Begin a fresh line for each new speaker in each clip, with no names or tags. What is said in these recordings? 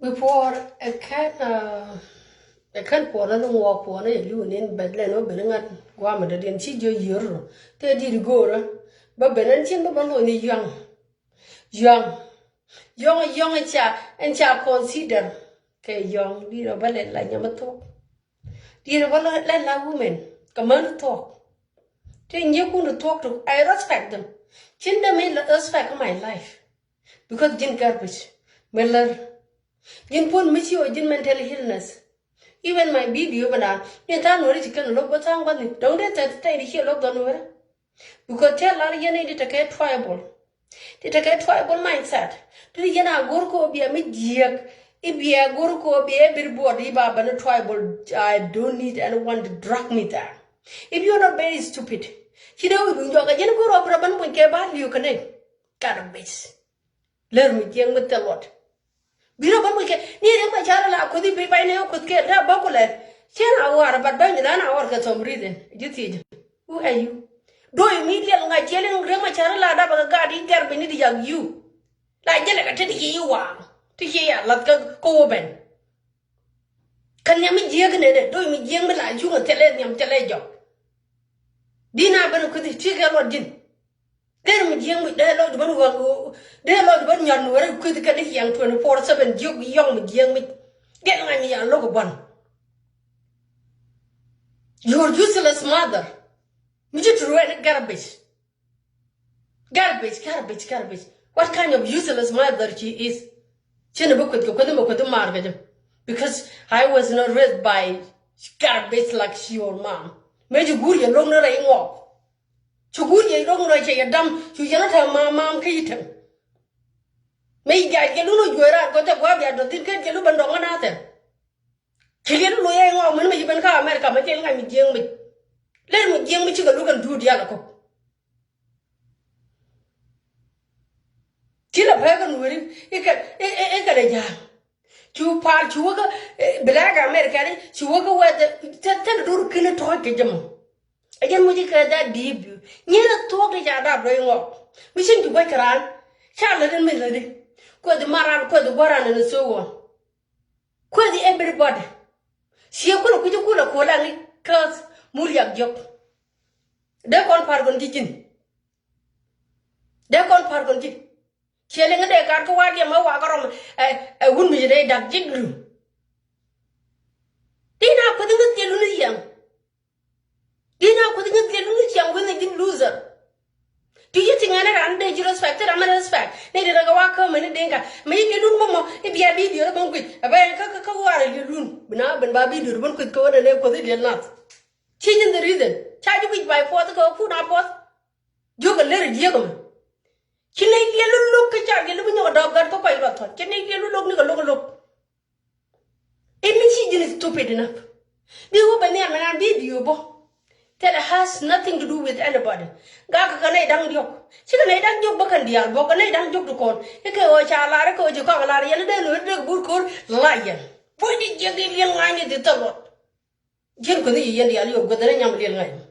Before a can pour and walk for a loon in bedlen or benangat, Guam, the Denchidio Euro, they did go, but Benantin the Bano is young, and shall consider K young, dear ballet like Yamato. Dear ballet like women, come on to talk. Then you couldn't talk to, I respect them. Chin the made respect my life because Jin garbage, Miller. Jin pun miss you Jin mental illness. Even my video, but you can't know it can look what's on one. Don't let that stay here locked on over. Because tell Ariane did a get tribal. Did a get tribal mindset. Did you know Gorko be a mid year? If be a Gorko be everybody, Baba, and a tribal, I don't need anyone to drag me down. If you're not very stupid, you know, you're going to go up Robin when you can. Garbage. Learn me young with the lot. Biro we get near my child, could it be by now could get that buckle? 10 hours, but bang it an hour for some reason. You see, who are you? Do immediately like yelling, my child, up a guard, get beneath young you. Like yelling, to hear you are. To hear, like a co-open. Can you meet Yagan? Do me young like you and tell you. Dina ben could take a lot in. Then with young with their Lord Bunwang, their Lord Bunyan, where could get a young 24/7 young with young with get me a local one. Your useless mother. Me just read garbage. Garbage. What kind of useless mother she is? She never could go to market because I was not raised by garbage like your mom. Made you good and long rain walk. To good ye long like a dumb, you cannot have my mom kitten. May I get you got a guabia, don't think get you and on another. Chicken lawyer, when you can come America, my killing I'm young with. Let me young with you look and do the other. Chill up heaven with it, it got a young. Two part, you work black American, she work away the 10 to kill a talk at them. Again, we declare that debut. Near talk each other, brain walk. We seem to wake around. Charlotte and Melody. Quite the Maran, quite the Warren, and so on. Quite the everybody. See a cool cola, curse, Muliak joke. They're called Pargon Kitchen. They're called Pargon Kitchen. Shelling a day, Carcoadia, Mawagarum, a wound with a dark jig room. Dina putting the Lunazian. Dina putting the young when they didn't lose her. Do you think I'm dangerous factor? I'm a respect. Neither a walker, many dinka. Maybe you do if you have video about it. A very cacacoa, you room. But now, when Baby do one could go and live with it, not. Changing the reason. Charge you by 4 to go food up. You can let it jiggle. Canadian look at you, living your dog got to quite a lot. Canadian look. It means she is stupid enough. The open name and I'll be you. That has nothing to do with anybody. Gaka can I dang joke. She can I dang joke back and deal, book and I dang joke to call. You can watch a larrico, you call a larry, and then with the good call, lion. Why did you give young line at the top? Jim could be in the alley of good young line.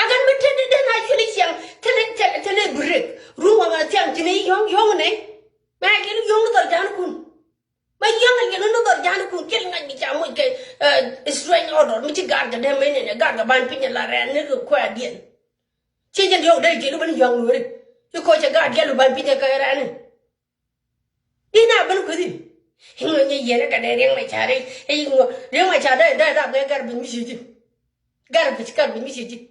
I can pretend it then I feel young, tell it brick. Room of a young, young, eh? Maggie, young, the Janakun. My young and another Janakun killing like me, strange order, which guard the damn in a guard the band pin and little quite again. Change your day, gentlemen, young wood. You coach a guard yellow by Peter Karan. Didn't happen with him. He went a year ago, my child, and my child died up there, got be missing. Garbage got be missing.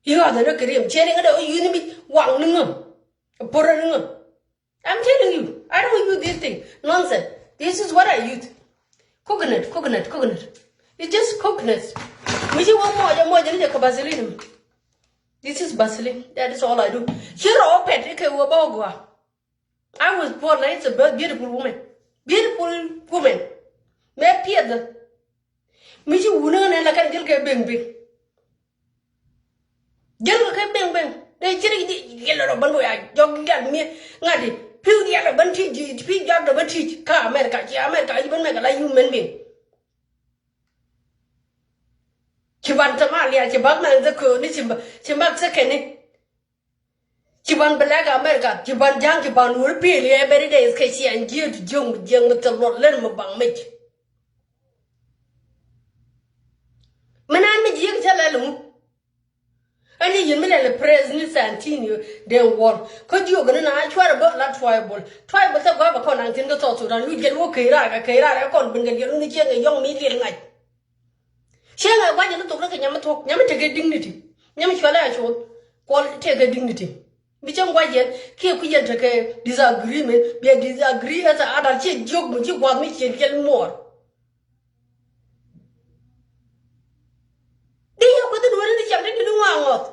You are the look at him, chatting at all, you need one. I'm telling you, I don't use this thing. Nonsense. This is what I use. Coconut. It's just coconut. Which you want more than the basil. This is basil. That is all I do. Here all Patrick Wabogua. I was born like a beautiful woman. Beautiful woman. May appear the Michi Wunan and I can get bing. Yellow came bing. They chilling yellow banway. Jogging at me. Nadi. Pew the other bunty, pew the other bunty, car America, even make a like human being. Chibantamalia, Chibama, the Kuni, Chimbak second. Kiban Black America, Kiban Jang, Kiban will pay every day is Casey and you to young with the Lord Lemon Bang Mitch. Manan Jim Talalu. And you mean the president Santino, then war. Could you go and try about that tribal? Tribal to go upon and think the thoughts and we get okay, Kaira, can't bring a young medium night. Shall I want you to look at Yamato, Yamata get dignity? Yamishala showed quality take a dignity. Bicham Wayan, keep we take disagreement, be a disagree as other joke, but you want me to get more. They have got the word to do one.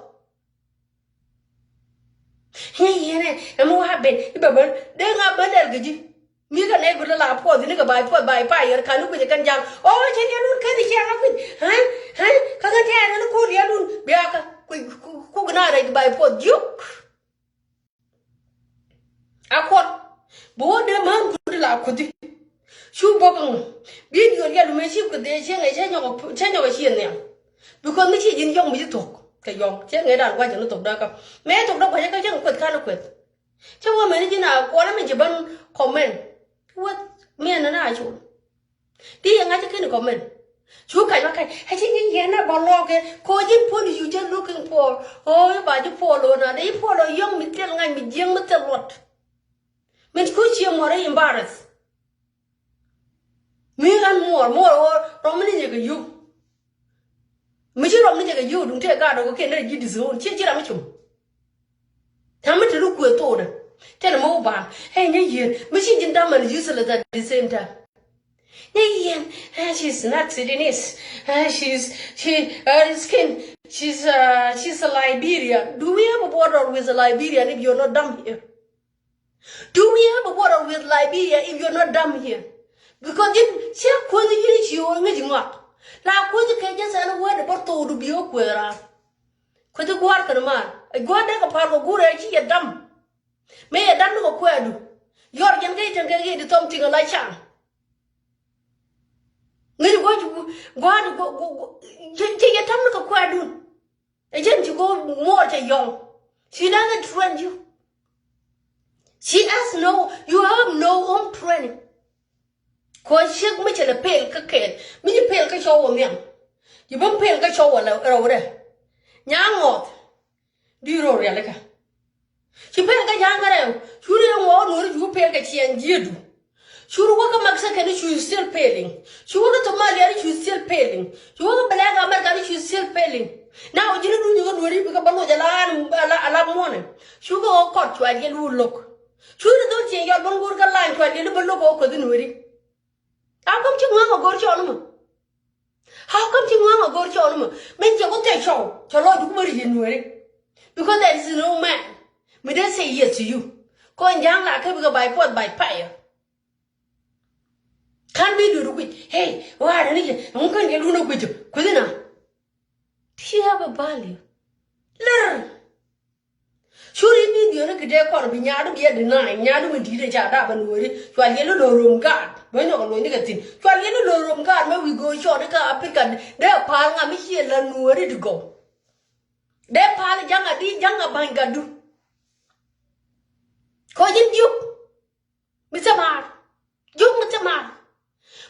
Hey, and what happened? Then I better get you. You can never allow poor the nigga by fire, can look with the canjan. Oh, I can't carry huh? Can't tell and call you, Biaka, cook not by poor Duke. I caught board the man could allow could you. Shoe boggle. Being your yellow machine could they change of here. Because the children young me talk. Young, check it out, watch a little darker. May I talk about a young quit kind of quit. So, what managing our quality Japan comment? What me and I should. Dear, I can comment. You can, I think you are about log, calling put you just looking for. Oh, by the follow, they follow young me telling I me young little what. Miss Cucci more embarrassed. Me and more, or Romani you. Monsieur Romney, you don't take out okay, let you disown, change it. Tell me to look with order. Tell him over. Hey, here, machine dumb and useless at the same time. Hey, she's not sitting this. Her skin, she's a Liberia. Do we have a border with a Liberia if you're not dumb here? Do we have a border with Liberia if you're not dumb here? Because then, she couldn't you or what? Now, could you just say a word about to be awkward? Could you go out of man? I go out of part of good idea, dumb. May I done no quedu? You're young gate and get something like Chan. May you go, take your tongue to quedu. A gent you go more to young. She doesn't train you. She has you have no own training. Cause she much at a pale cocaine. Me pale can show me. You won't pale can show over there. Young old. Do you know Relica? She pale a young you didn't want you pale a she and you do. She would walk a Mexican, she's still paling. She would to Malia, she's still paling. She would a black American, she's still paling. Now you don't worry because a lot morning. She go all caught to a yellow look. She don't say your one good line to a little look over the worry. How come you want to go to Onum? How come you want to go to Onum? Make your own show, to Lord worry in worry. Because there is no man. Me don't say yes to you. Going young like a by pot by fire. Can't we do it? Hey, why don't you? I'm going to do with you. Couldn't I? Do you have a value? Learn. Should it be the only day called Binyadu be denying Yadu and Tita Jada and worry? You are yellow room guard. When you're going to get in. You are yellow room guard. When we go short the car, pick up. They're piling up here and worry to go. They're piling young at these younger bangadu. Call him you. Mr. Mar. You, Mr. Mar.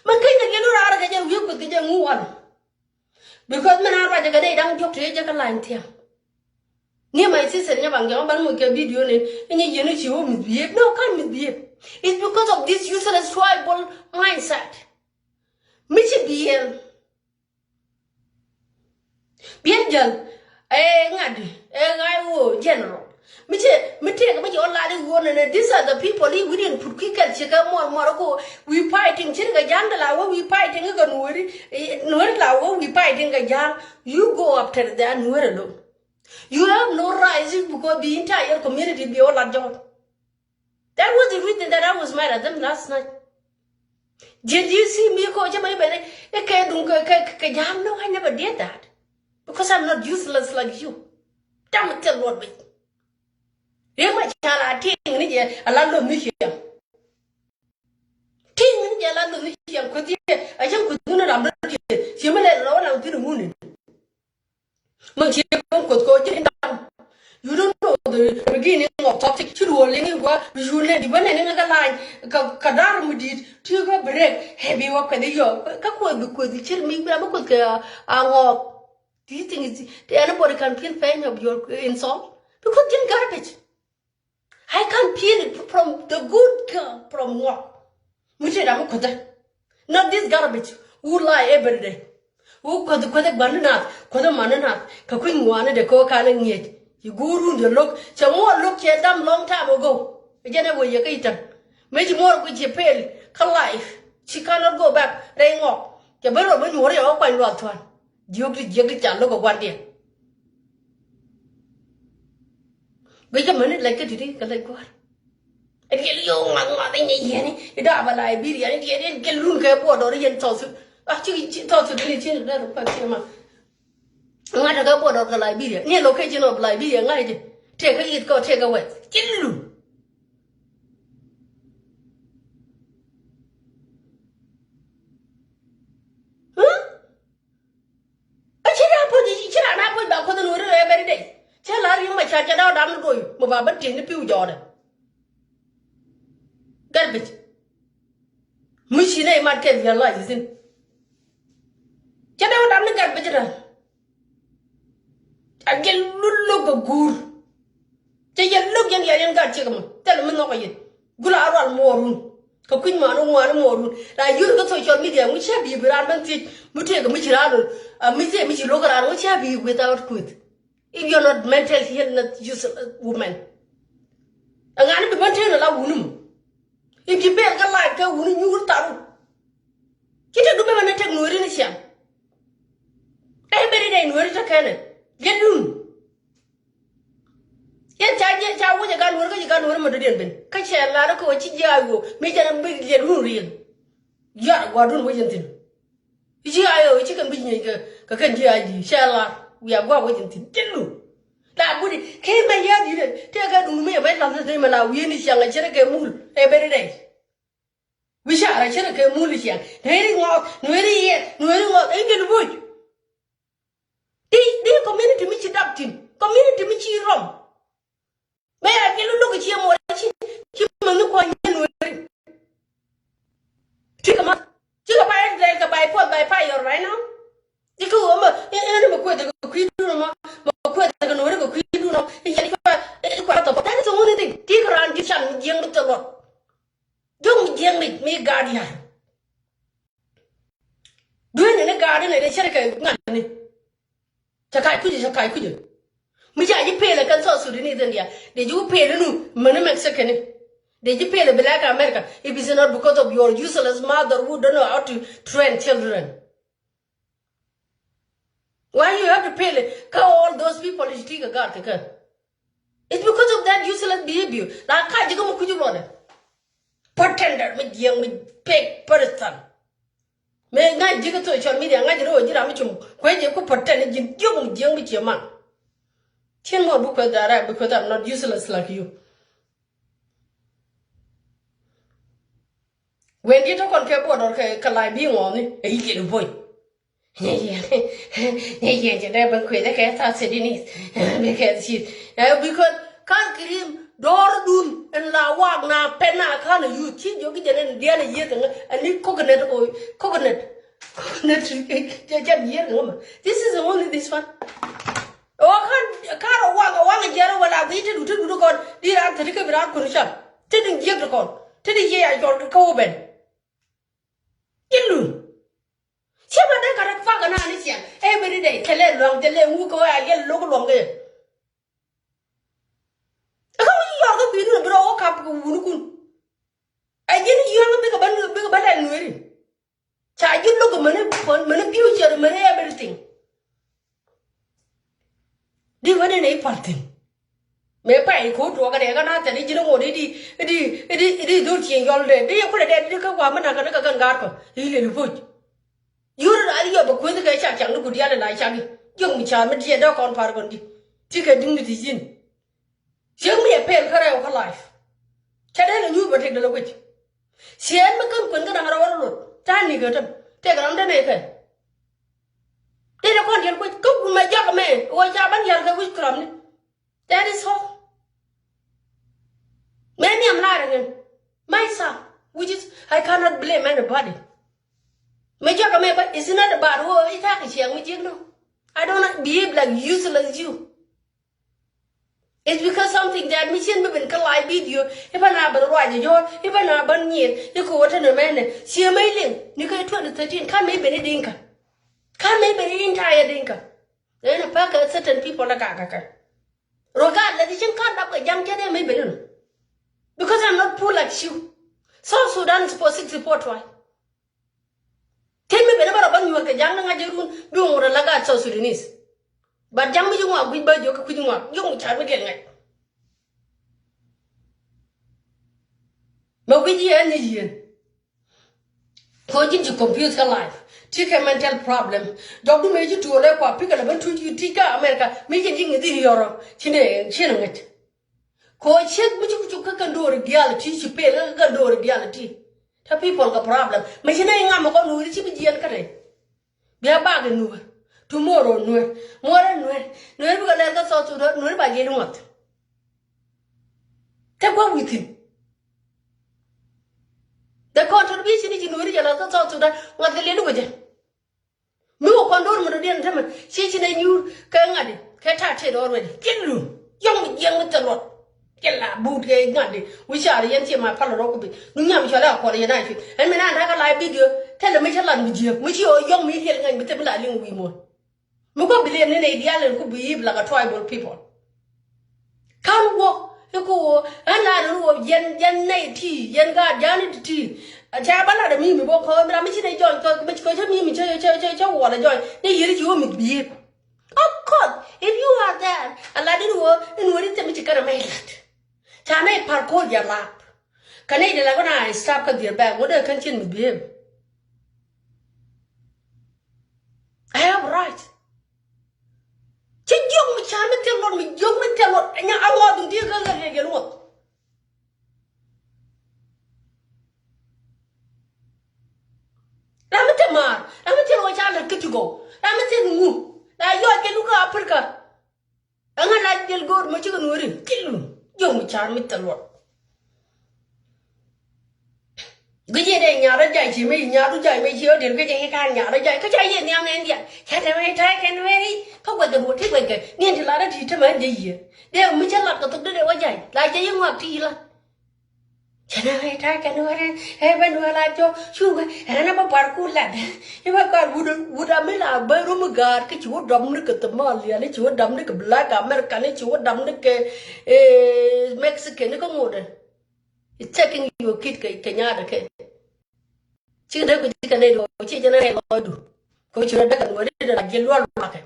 Man can get out of the young with the young one. Because men are right a day down to a line here. Near my sister, never young man will get video and you know she won't misbehave. No, can't misbehave. It's because of this useless tribal mindset. Mitchy Bien, general. Me take me all lad one and these are the people we didn't put kick and check more Morocco. We fighting Chinga Yandala, we fighting a gun, Nurla, we fighting a young. You go up to the Nurlo. You have no rising because the entire community be all a job. That was the reason that I was mad at them last night. Did you see me coach my belly? No, I never did that. Because I'm not useless like you. Damn it, tell what me. You might tell a ting a land of Michigan. Ting a land of Michigan could I just could not have she may let roll out to the moon. But she could go in down. You don't know the beginning of topic to do linking what you let the banana in a line, Kadar Mudid, to go break, heavy work with the yo, Kakwa, because the chill me, but could go. Do you think anybody can peel pain of your insult? Because it's garbage. I can peel it from the good girl from what? Not this garbage. Who lie every day? Who could the banana, could a manana, Kakwing one the co calling it. You go round the look, so more look here damn long time ago. Again, away your eaten. Make more with your pale, her life. She cannot go back, rain off. The barrel when you worry all quite well one. Jugly, look at one day. Wait a minute like it today, like what? And get you, my yenny, it have a Liberia, and get Lunga board or Yen Tosu. Actually, thought to be changed that of Paxima. I had a board of the Liberia, near location of Liberia, like take it, go take away. Get you. Huh? I should have put the water every day. Tell her you might charge it out, I'm going, Mobaba in the pew Jordan. Garbage. Mushina might get your life, isn't it? Get out, I'm the garbage. I get look a good. Take a look in the young guy, tell me no way. Good hour more room. Coquin man, one more room. Like you go social media, which have you, but I don't think Mutia Michirado, a Missy look around, which have you without quit. If you're not mental, you're not useless woman. And I'm going to allow woman. If you bear a life, go woman, you will tell. Get a good man and take no initial. Every day, where is a cannon? Get room. Yet, I want a gun, work, you got one of the dinner. Catch a lot of coach, Yago, make a big get room real. Yeah, what don't wait until. GIO, chicken business, Kakan GID, shall we are going waiting till. That would came my yard, take a room, a bed of the name, and we initial a cherry mool every day. We shall a cherry moolish, heading off, no yet, no ain't the wood. They community which adopting, community which is wrong. May I get a look at you more? Keep on the coin. Take a month. Take a bite like a bipod by fire right now. You go over and quit the creed room, quit the Norego creed room, and that's the only thing. Take around this young little lot. Don't young me guardian. Doing in a garden and a cherry. Chakai could. Which I pay like a sauce in India. Did you pay the new money Mexican? Did you pay the black America if it's not because of your useless mother who don't know how to train children? Why you have to pay all those people is take a guard? It's because of that useless behavior. Like I go could you run pretender with young with big person. May not dig to social media, I know you when you could pretend you young with your man. 10 more book that because I'm not useless like you. When you talk on keyboard or Kalai being on it, you get a boy. You never quit the cat sitting it because because can't cream door doom and la walk now penna can't you cheat you get in the other year and need coconut oil coconut this is only this one. Oh, can't walk a yellow when I waited to do God. Dear, I'm to take it out condition. Didn't give the call. Didn't hear I got the Coben. You. Somebody got a fucking answer every day. Tell it long, tell it who go I get look longer. How you are going to blow up Wunukun? I didn't you have a big band wearing. Child, you look a money, future, money, everything. Đi vấn đề này phát triển, mấy bài cố chùa cái này cái nào thì đi đâu đi đôi chuyện gọi là đi có để đi cái quả mình làm cái gần gạt cơ, đi lên vui, yêu là đi ở bên cái chắc chẳng nó cũng đi ăn lại chắc đi, dùng mình chán mình chỉ đâu còn phải còn đi, chỉ cái đứng đi xin, chỉ mình phải cái này cái life, cái này là như vậy được rồi, xem mình cần cái nào đó rồi, cha này cái đó, cái nào đó này cái they don't want to go my job, man. Or job and you're going to come. That is all. again. Myself, which is, I cannot blame anybody. It's not about who is talking. I don't behave like useless you. It's because something that mission me been collide video. If I not but right your, if I not but yet, you go to the man. See a mailing. You can 2013 can't make any dinka. Can't make any entire dinka. Then a pack of certain people like Akaka. Regardless, you can't up a young Jenny maybe. Because I'm not poor like you. South Sudan is for 6 report why. Tell me whenever you work a young Najarun, doing what a lagat South Sudanese. But young you want, we bird your cooking one, young child again. But we hear any year. Going to computer life, take a mental problem. Doctor Major to a leper, pick a level to you, Tika America, making it in Europe, Chine, Chinet. Coach, which you can do reality, you pay a do reality. The people got problem. Machine, I'm going to receive the Kare. Be a bargain. Tomorrow, no, more than no, never let us out to the no by getting what. Take one with him. The contribution is in the original out to that what the little with him. No condor, Meridian German, she's a new Kangadi, Katate already. Get you, young with the lot. Get la boot gay Gandhi, which are the my Palorobi, Nunyam Shala for the night. And when I have a live video, tell the Michelin with you, which you are young me here and with the Black women. Mugo billion in a dial could behave like a tribal people. Can't walk, you go, and I don't know, yen tea, yen guard, Janet tea. A jabala the mimi walk home, I'm missing a joint, which goes to me, water joint, they hear you behave. Of course, if you are there, a laddie work, and what is the Michigan make it? Tane parkour your lap. Canadian Laguna, stop at your back, what I continue to behave. I have right. Young me, child, tell me, young me, tell me, and I want to deal with it. What? Ramatamar, I'm tell my child to go. Ramatam move. Now you can look up Africa. I'm not like you'll go to Michigan, kill him. Young me, child, tell what. Good day, Yara, she made Yaru Jai, make sure they're getting a can Yara Jai, because I hear young India. Can't I can very? Come with the water, near the ladder to my year. There, Mitchell up to the Wajai, like the young Tila. Can I attack and heaven will I do sugar and I'm a parkour lad. If I got would a mill, a bedroom guard, get you would Dominic at the mall, and it would Dominic black American, it would Dominic Mexican, modern. It's taking you a kid, Kenyatta. Chị đây của chị cái này rồi chị cho nên gọi đủ coi chưa đã cần gọi đây là cái loa loa cái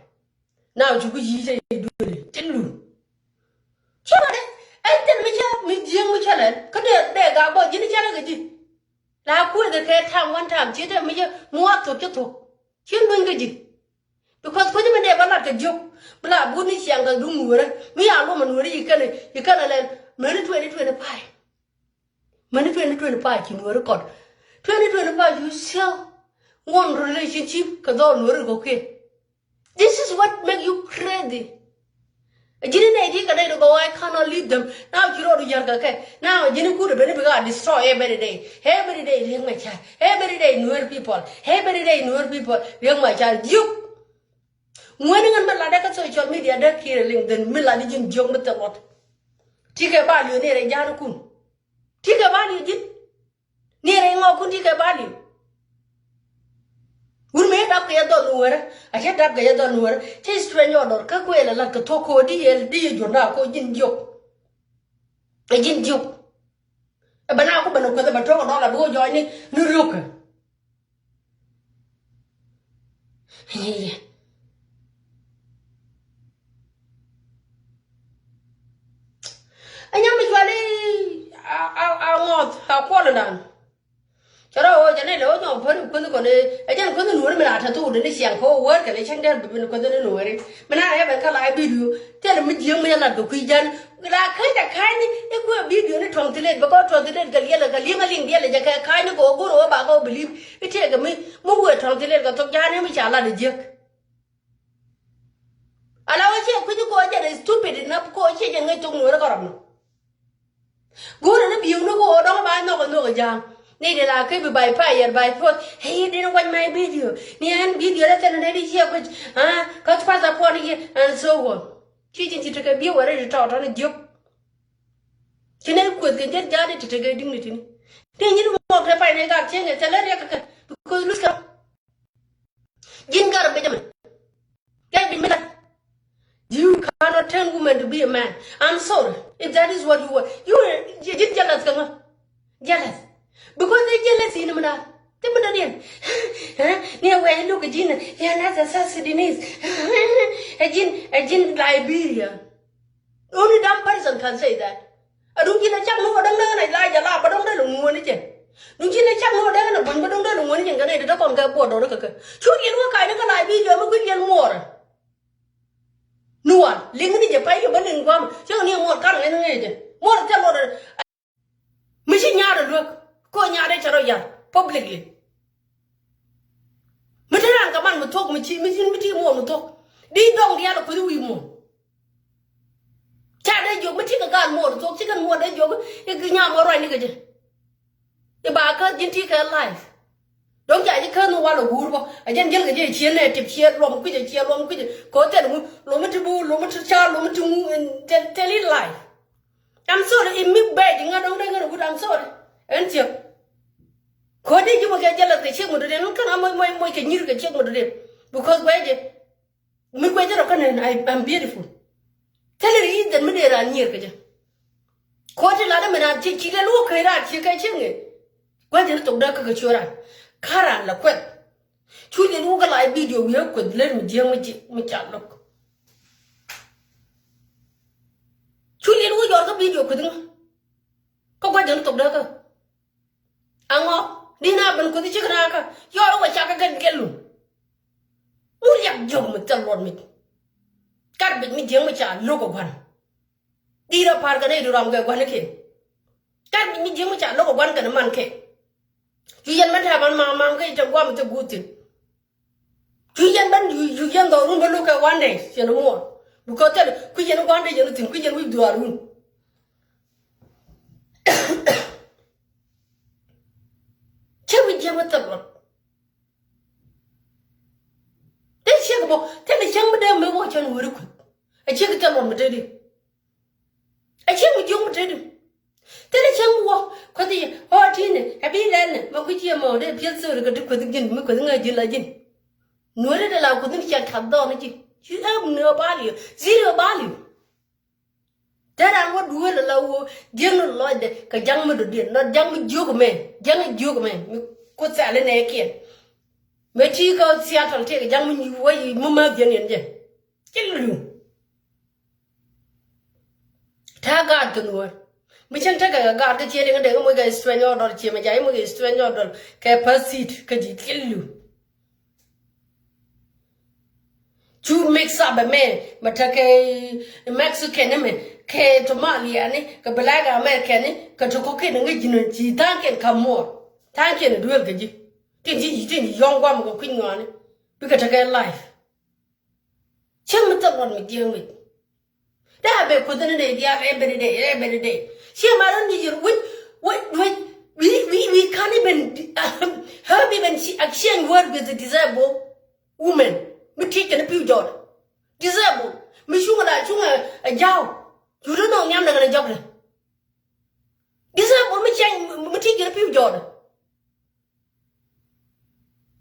nào chú cái gì vậy đuổi chết luôn chứ mà đấy anh tên mình riêng mới cho lên có để gặp bọn chị nó chơi cái gì là cuối cái tham quan tham chứ đấy mình mua thuộc cho thuộc chứ mình cái gì because có những vấn đề vẫn là cái dục là bún đi sang cái đúng người đấy mấy anh luôn mà người đi cái này lên mấy đứa thuê phải mấy đứa thuê phải chỉ người đó còn 2025, you still one relationship because all work okay. This is what makes you crazy. I didn't idea go, I cannot leave them. Now you know the young okay. Now you could have destroy every day. Every day, young my child. Every day, newer people. Every day, newer people. Young my child. You winning on Malaka social media, that killing the Milan Jong with the what? Take a value near a Janukun. Take a value. Near a more country value. We made up the other word. I had up the other word. Taste when you're not Kakwela like a toko deal, you're now going joke. I didn't joke. A banana open with a patrol all about joining New York. I am I want how quality. Charo jane lo no phun phun ko ne ajan phun nu me la tha tu ne siang ko wer ka le chang der bin ko ne nu re me na ya ban ka la video tel me jing me la do ku jan la khai ta khai ni e ko video ne thong tile ba ko thong tile gal yela gal yinga ling dia le ja ka khai ni ko ro ba ko believe e the ga me mu we thong tile ka to jan ne me cha la de je ala wa che ku ni ko ja stupid na ko che je ngai tung nu re ko ram no Go to the view no go don't buy no jam. Need la keep by fire by foot. Hey, you didn't watch my video. Nian video that and any here which cut pass upon here and so on. Teaching to take a view already taught on a joke. She never could get Johnny to take a dignity. Then you walk the fire got change and tell her because look up. Jim got a Benjamin. Get me. You cannot turn woman to be a man. I'm sorry. If that is what you want. You get jealous, come on. Jealous. Because they jealous in them now. They put it in. Near where you look at Gina. Yeah, that's a Sudanese. A gin Liberia. Only dumb person can say that. I don't get a chap no, I don't know, I like a lot, but I don't know anything. Don't you let chap no, I don't know anything. I don't know anything. Should you look kind of a Liberia, I'm a good young more. No one, Lincoln is a pay your money in Guam, so near more coming in the agent. More tell order. Machine yard look, go yard publicly. Mataran come on, we talk, machine more talk. They don't the other for more. Chad, you take a gun more, talk chicken more than you, you can yam or anything. The barker didn't take her life. Don't get a colonel while a wood. I didn't get a chin, tip here, long quit a chair, long quit, go tell Lomatu, Lomatu child, Lomatu, and tell it life. I'm sorry, in me begging, I don't know what I'm sorry. And you. What did you get jealous? The chick would have come my can you get chick with it? Because where I'm beautiful. Tell her eat the middle and near. Quarter ladder and I teach you a look at you catching it. Why did you talk to your Karan la quet. Chuy and Google I video we could let me deal with look. Chuy and Google video couldn't go by the dog. Ango, dinner and could the chicken aka. You're always a can get you. Who ya jump with the Lord me? Got me deal with a look of one. Dira Parganate around the one again. Got me deal with a look of one and a monkey. You young men have a mamma get a woman to good thing. You young men, you young room look at one day, you know more. Because tell you, you know, one day you think we can do our room. Tell me, Jim, what the Lord. Then she go, tell the young madam watch on work. I check it on material. I check with you material. Tell a young walk, because the hortin, a big land, but which you more, they feel so good to put again, because I did like no little allow couldn't check have done it. You have no value, zero value. That I would do it allow General Lloyd, because young mother did not young joke man, could sell an egg here. But you go Seattle take a young way, Mumma Jenny. Kill you. Tag out the word. Mission take a guard the cheering and the Omega is 20 or Chimajamo is 20 or capacity, could you kill you? Two mix up a man, but a Mexican man, K Tomaliani, Kabalaga American, Katokokin and Region, Tank and come more. Tank and do it. Didn't young woman go queen on it because I get life. Tell me what me deal with. That be put in a day, every day. See, my own we can't even have even exchange word with the disabled woman. We take a few jobs. Disabled. Me shunga a job. You don't know I'm not gonna job. Disabled me take a few jobs.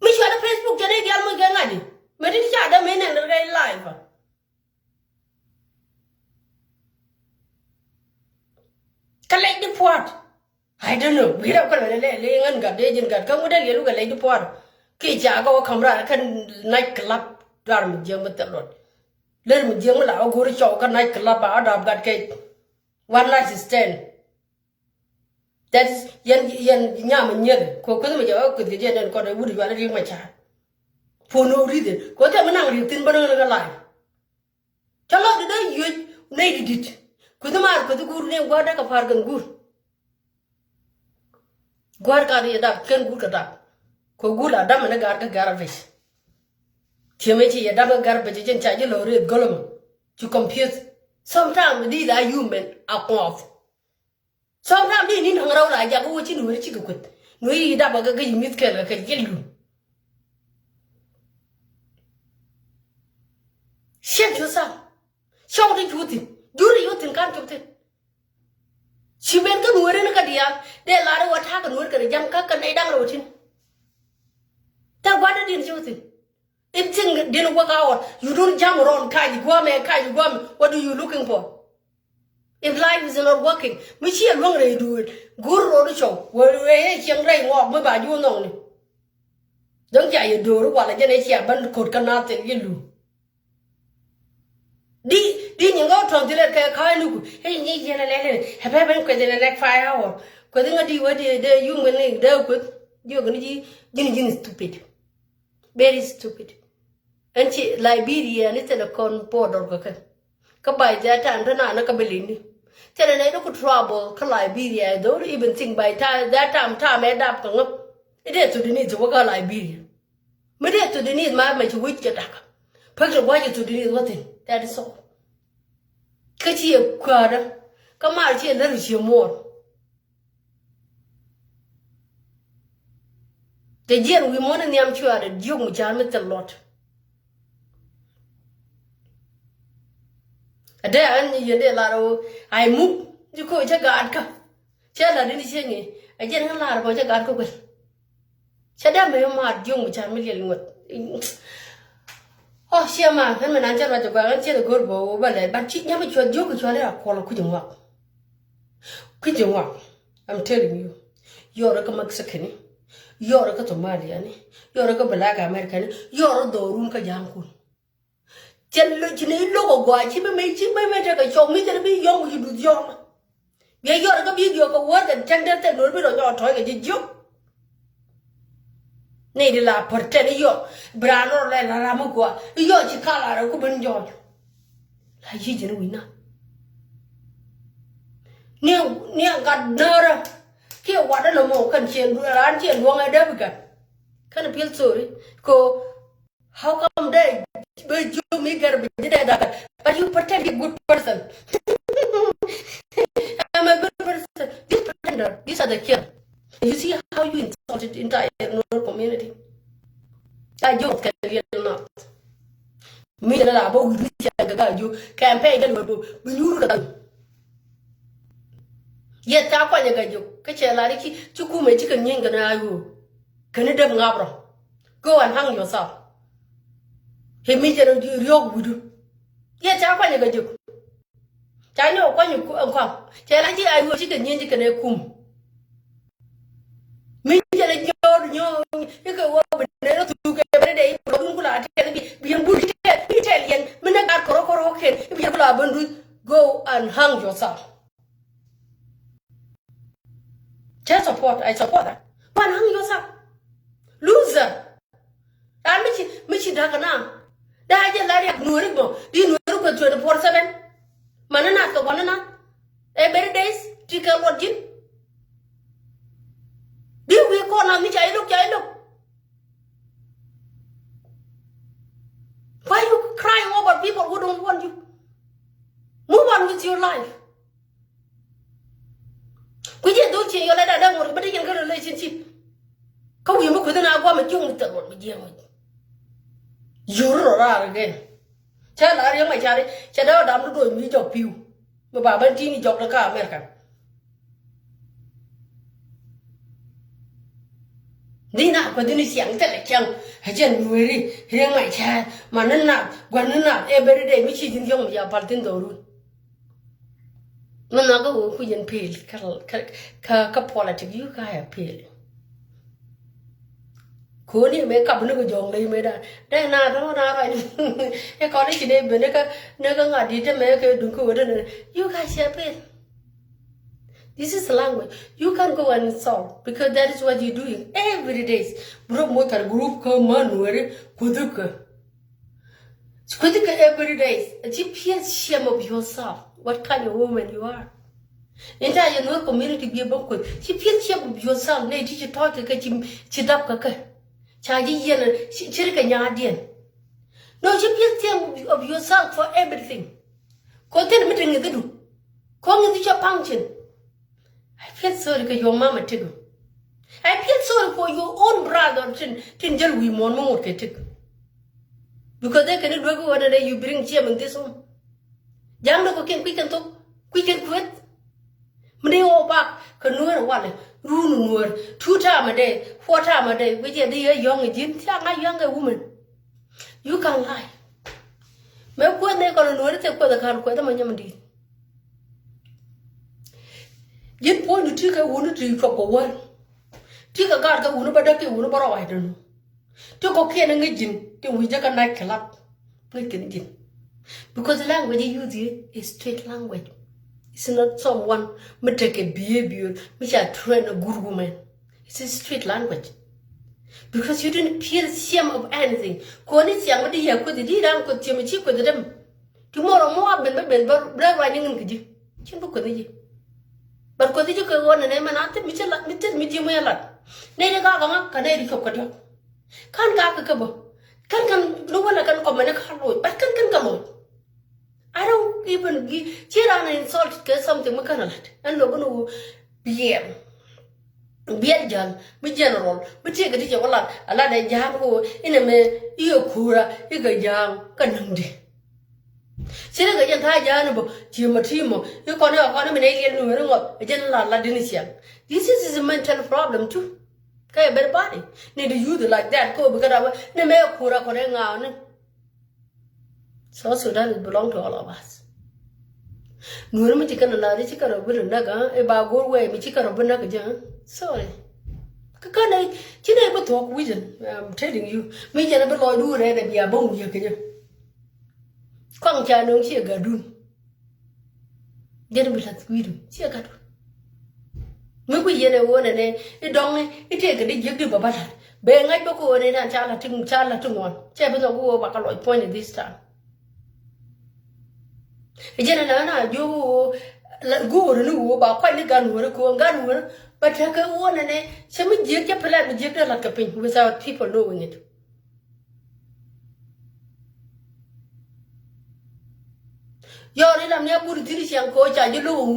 Me share the Facebook today, Galmo Gangadi. But it's a man and a real life. Collect the pot. I don't know. We don't got a laying and got agent got come with a look at the pot. Kijago come right, can nightclub. Darm Jim with the Lord. Let me Jim allow go to show a nightclub out of that cake. One night is 10. That is Yan Yam and Yen. Coconut could get and got a woody valley in my child. For no reason. Got them an angry thin banana alive. Tell out the day you needed it. Could the mark with the good name Guadaca Park and good. Guarca up, can good at up. Kogula dam and a garga garavish. Timothy, a double garbage and charge or red golem to compute. Sometimes these are human are off. Sometimes they need to hang around like go watching where chicken quit. No, you have a good meat can kill you. Shake yourself. Show the youth. Do the youth in country. She went to work in a cadia. They lie what happened work at a young cock and a down routine. That what didn't you think? If thing didn't work out, you don't jump around Kaji Guam. What are you looking for? If life is not working, we see a long way do it. Good road show. Where we young rain walk by you know. Don't you do while I get a band could cannot tell you. Didn't you go to the car look? Hey, have happened within the next 5 hours. Couldn't I do what the human leg dealt with? You're going to be stupid. Very stupid. And she Liberia and it's a con board or cocker. Kabai that and another cabellini. Tell an look trouble, Liberia, don't even think by that time end up. It is to the needs of work Liberia. But it to the need my much witch attack. Perhaps why you to the need nothing. That is all. Catchy a quarter. Come out here and let us hear more. The year we more than the I'm sure that you will jam it a lot. A day and you did laro. I move. You go to God. Tell her didn't sing it. I didn't lie about a God. Shut up, my mad young which I'm dealing with. Oh, she a man, and I'm telling you, I'm telling a good boy, but she never should joke with your call a quitting work. Quitting work, I'm telling you. You're a Mexican, you're a Catomalian, you're a black American, you're a Dorunka Yankun. Tell you look why she may show me to be young, you do young. Yeah, you're a big yoke work and tender and a little bit of your toy, did you? Need la portene yo, brano la ramugua, yo chicala, a good George. Like you didn't win. Near got Nora. Here, what no more can she and Ranchi and Wong a Debica. Can appeal sorry. Go, how come they? But you make her be dead, but you pretend a good person. I'm a good person. This pretender, these are the kill. You see how you insulted the entire community. I don't care not. Me and I both you campaign when you look. Yet, I quite a you. Catch a larry, Chukume chicken ying and I will. Can it have ngabra? Go and hang yourself. He meets a yoke with you. Yet, I quite a you. I know when you come. Tell I will chicken yin chicken a coom. Me and you go over there to every day, be a bullshit, Italian, Minaga Korokoroken, if you have go and hang yourself. Just support, I support that. One hang yourself. Loser. I'm Michi Dagana. Daja Laria Nuribo, do you know 24/7? Manana, the one every days, tickle what you. Do we call on which I look? Why are you crying over people who don't want you? Move on with your life. We just don't change your letter, don't worry, but you can get a relationship. Come you look with an hour, but you won't tell what we deal with. You're again. Tell her, my child, shut out, I'm not doing me job you. But Baba Tini job the car, American. Nina, but then it's young, tell a young, I just really hear my child, Manana, Guanana, every day, which is in young, your Paltindo. Manago, who in peel, politics, you guy appeal. Couldn't make up no young lady made that. Then I don't know. A college name, Naga did make a do. You guys appeal. This is the language. You can go and solve because that is what you're doing every day. Group come on, worry, Kuduka. Kuduka every day. A GPS shame of yourself. What kind of woman you are. Entire no community be a book. She feels shame of yourself. Nay, teach you talk to get him chidapka. Chaji yen, chirikan yardian. No, she feels shame of yourself for everything. Content meeting is the do. Come into your function. feel sorry for your mama too. I feel sorry for your own brother. Tin jal we mon mo ke tik. Because they can do one day you bring chim in this home. Jam no can quick and talk, quick and quit. Many all back can know one. Run word 2 times a day, 4 times a day, which is a young a younger woman. You can't lie. Maybe when they're gonna know it, the can't quit them on your deed. Yet point to take a wound to drop a one. Take a guard go wound, but I can wound, but I don't know. Took a can and a gin, till we take a night clap. Because the language you use is straight language. It's not someone may take a behavior which I train a good woman. It's a street language. Because you didn't feel shame of anything. Connie young here could the deed uncle Timmy with them. Tomorrow more than blood riding in the Chimbuko. But could you go on and name and after Mitchell Mitchell? Nene Gaga, Canadian Cocoto. Can't gag a cabo. Can't no one can come and a car road, but can come on. I don't even give Chiran and insult get something mechanical and no one PM. Bianjan, be general, but take a teacher a lot of jam in a me, Iokura, Igajam, Kanundi. Sinaga Jantajanabo, Timo, you can have an alien a general Ladinisian. This is a mental problem too. Kaya better body. Need to use it like that, go because I was never Kura Korenga. South Sudan belong to all of us. Nurma chicken and Ladi chicken of Naga, about go away, me chicken of Naga. Sorry. Kakana, she never talk vision. I'm telling you, me can never do it and be a bone. You can. Kong Chano, she a gadoo. Get me like Guido, she a gadoo. Maybe you know one and it don't it take a digit of a butter. Bang I go and Charla to one. Chapel of war back a point at this time. General, you go and know about quite a gun but take a one and a semi jig like a pin without people knowing it. You're in a mere good young coach, and you know,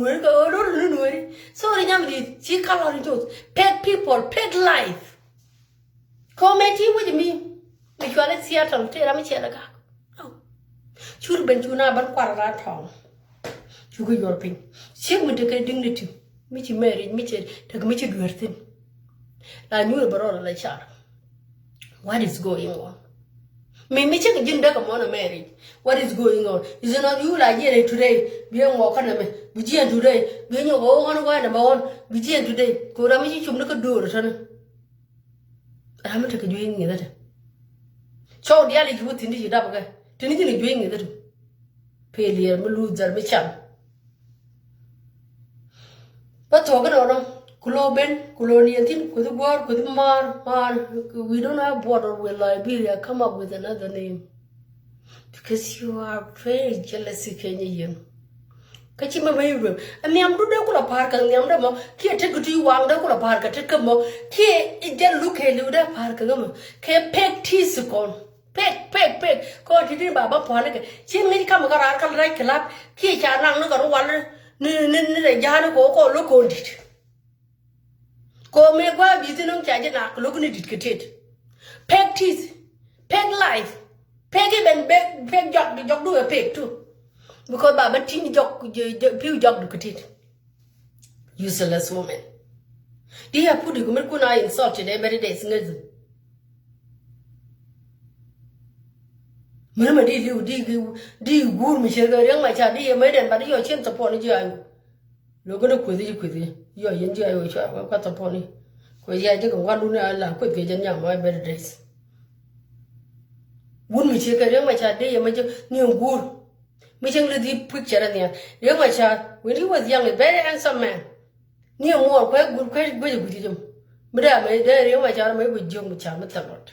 sorry, Yamdi, see color into pet people, pet life. Come at you with me. If you are at Seattle, tell me, Chelaga. Should be tuna but quarter town. You go your pin. She would take a dignity. Mitchy married Mitchell, take Mitchell to her thing. I knew about like child. What is going on? Me Mitchell didn't take a money married. What is going on? Is it not you like here today? Being walking a me. Vigian today. When you go on one about Vigian today. Kuramichi should look a door, son. I haven't taken you in that. So the alley would think it up again. Anything doing it. Failure, Muluzer, Micham. But talking on Kuloben, colonial thing, with the word, with Mar, we don't have border with Liberia. Come up with another name. Because you are very jealous, Kenyan. Kachima Mayroom, and the Ambuda Park and the Amdamo, Kia take to you, Wanda Park, take a mo, Kia, it then look a Luda Park, Kia peg teasicon. Peg, caught it in Baba Ponica. She may come like a lap, Kia look at one, Nana go look on it. Go make why you don't catch it, looking at it. Peg teeth, peg life, peg even peg jog, the jog do a peg too. Because Baba team jog, pew jog look at it. Useless woman. Dear Pudi, Gumekuna insulted every day, singers. Mama did you good, Michelle, young my child, dear maiden, but your chance upon you. Look at you. You are enjoy which I got upon it. Because I took one luna quick and young my better days. Would me check a young my child, dear major, new good. Mission the deep picture in there. Young my child, when he was young, a very handsome man. Near more, quite good with him. But I made there, young my child, maybe young with Charlotte.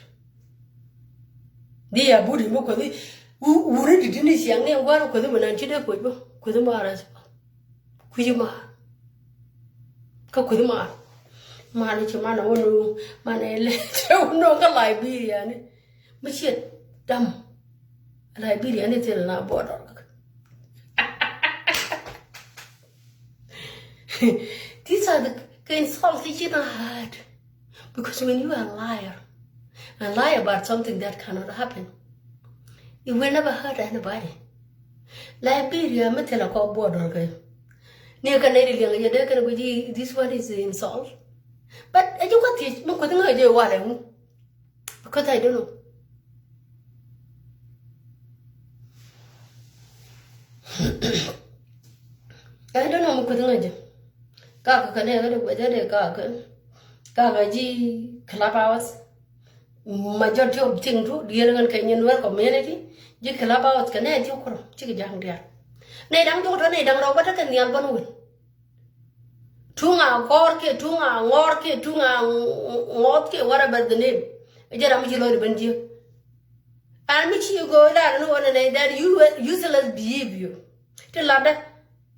Dear Budi Mokodi, who read it in his young name, one with him and Chida with the Maras. Kujima Kokuma Manichimana, one room, Manele, no Liberian. But yet, dumb Liberian is in our border. These are the insults that you don't heard. Because when you are a liar, and lie about something that cannot happen, you will never hurt anybody. Liberia, I'm telling you, border, okay? This one is the insult. But I don't want because I don't know. I don't know what Kaka can never do a kaka. Kaka G clubhouse. Majority of things to the Young Kenyan well community. G clubhouse can add your chicken young dear. Nay, don't go to Nay, don't know what I can the album. Tunga, Gorke, Tunga, Ngorke, Tunga, Ngorke, whatever the name. I just am Jilo Benji. And which you go down and that you useless behavior. Tell that.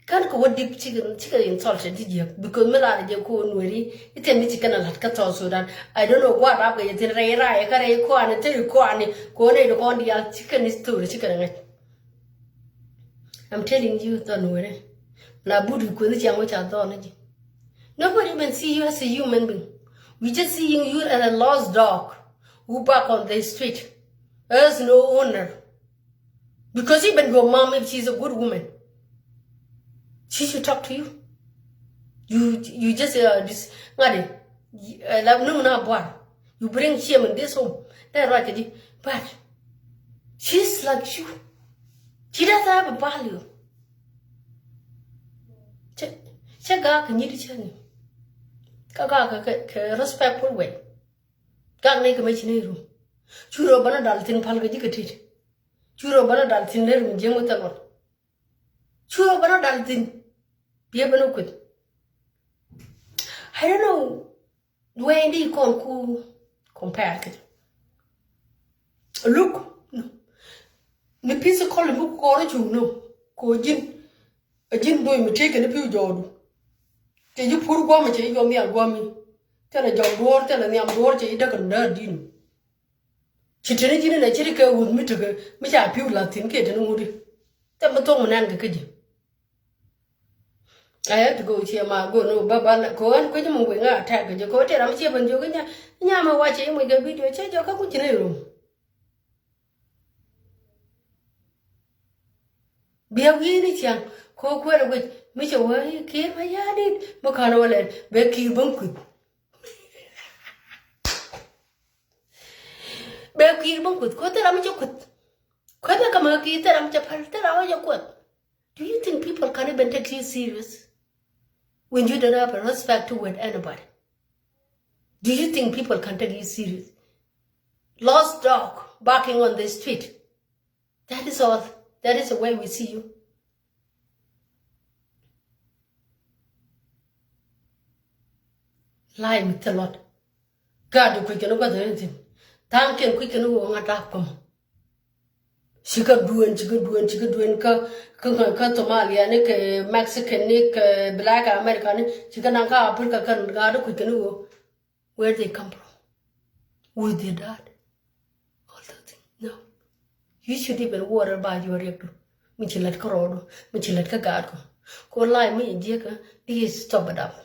Can't go deep chicken insulted, did you? Because Milana Joko Nuri, it's a chicken and cut also that I don't know what up with it. I carry corn and tell you corn, corn, the chicken is too chicken. I'm telling you, don't worry. La Buddha couldn't young which I don't. Nobody even see you as a human being. We just seeing you as a lost dog who back on the street. There's no owner. Because even your mom, if she's a good woman, she should talk to you. You just you bring shame in this home. That's right, but she's like you. She doesn't have a value. Check can you tell me? Kaga respectful way. Gang make a machine. Churo Banadaltin Palgajicatit. Churo Banadaltin Lerum Jemutalot. Churo Banadaltin. I don't know where you can compare it. Look, the piece of color book or you know, go gin, a gin boy may take a few jordan. Did you put guamity, your mere guammy? Tell a job door, tell a name door, you don't nerd in. Chitrinity and a chirica with me to go, which I pew Latin kid and woody. Tell my tongue and kid. I had to go to my go no Baba go and quit him with an attack and you go tell I'm here and you're Yama watching with the video change your cocoon room. Be a weedy young, coke well with Mr. Way, came my yard, Mocano and Becky Bunkud. Becky Bunkud, quote I'm your quit. Quite like a monkey that I'm Japan, tell your quote. Do you think people can't even take you serious? When you don't have a respect toward anybody, do you think people can take you serious? Lost dog barking on the street. That is all. That is the way we see you. Lie with a lot. God, you quick and over anything. Thank you, quick and over at Apcom. She could do and she could do and she could do and Somalia, Nick, Mexican, Nick, Black American, she can Africa can guard quick and go where they come from. With their dad. All that thing. No. You should even water by your rector. Michilet Corodo, Michilet Cagarco. Go lie me, Jacka, please stop it up.